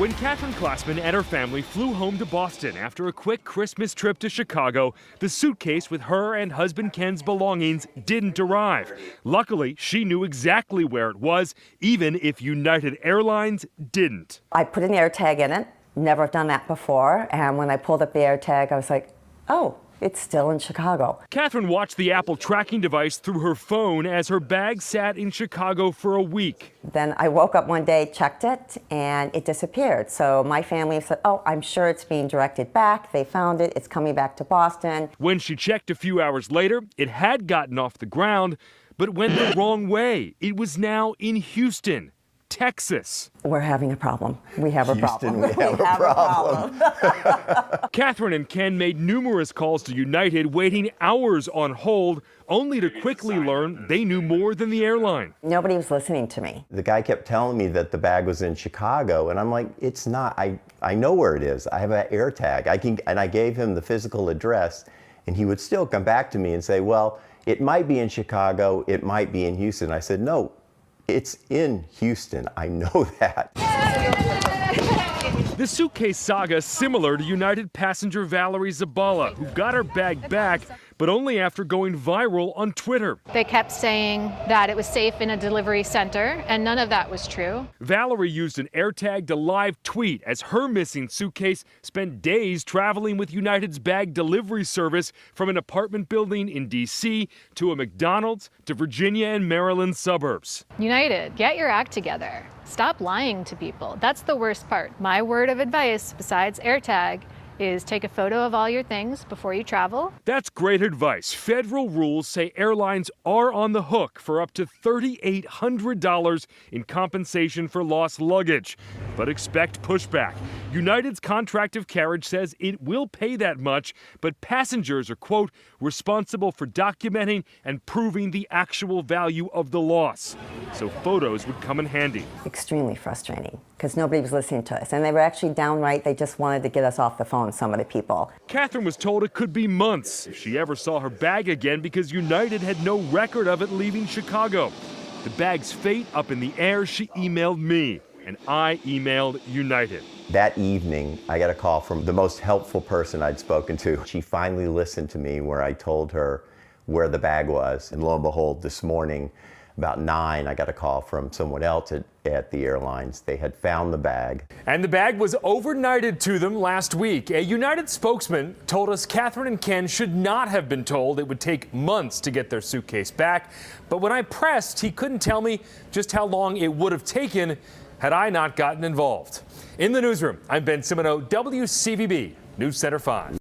When Catherine Klassman and her family flew home to Boston after a quick Christmas trip to Chicago, the suitcase with her and husband Ken's belongings didn't arrive. Luckily, she knew exactly where it was, even if United Airlines didn't. I put an AirTag in it. Never done that before. And when I pulled up the AirTag, I was like, oh, it's still in Chicago. Catherine watched the Apple tracking device through her phone as her bag sat in Chicago for a week. Then I woke up one day, checked it, and it disappeared. So my family said, oh, I'm sure it's being directed back. They found it. It's coming back to Boston. When she checked a few hours later, it had gotten off the ground, but went the wrong way. It was now in Houston, Texas. We're having a problem. We have a problem. We have a problem. Catherine and Ken made numerous calls to United, waiting hours on hold, only to quickly learn they knew more than the airline. Nobody was listening to me. The guy kept telling me that the bag was in Chicago, and I'm like, it's not. I know where it is. I have an AirTag. And I gave him the physical address, and he would still come back to me and say, well, it might be in Chicago, it might be in Houston. I said, no. It's in Houston. I know that. The suitcase saga similar to United passenger Valerie Zabala, who got her bag back, but only after going viral on Twitter. They kept saying that it was safe in a delivery center, and none of that was true. Valerie used an AirTag to live tweet as her missing suitcase spent days traveling with United's bag delivery service from an apartment building in D.C. to a McDonald's to Virginia and Maryland suburbs. United, get your act together. Stop lying to people. That's the worst part. My word of advice, besides AirTag, is take a photo of all your things before you travel. That's great advice. Federal rules say airlines are on the hook for up to $3,800 in compensation for lost luggage. But expect pushback. United's contract of carriage says it will pay that much, but passengers are, quote, responsible for documenting and proving the actual value of the loss. So photos would come in handy. Extremely frustrating, because nobody was listening to us. And they were actually downright, they just wanted to get us off the phone, some of the people. Catherine was told it could be months if she ever saw her bag again because United had no record of it leaving Chicago. The bag's fate up in the air, she emailed me, and I emailed United. That evening, I got a call from the most helpful person I'd spoken to. She finally listened to me where I told her where the bag was. And lo and behold, this morning, about 9, I got a call from someone else at the airlines. They had found the bag. And the bag was overnighted to them last week. A United spokesman told us Catherine and Ken should not have been told it would take months to get their suitcase back. But when I pressed, he couldn't tell me just how long it would have taken had I not gotten involved. In the newsroom, I'm Ben Simoneau, WCVB News Center 5.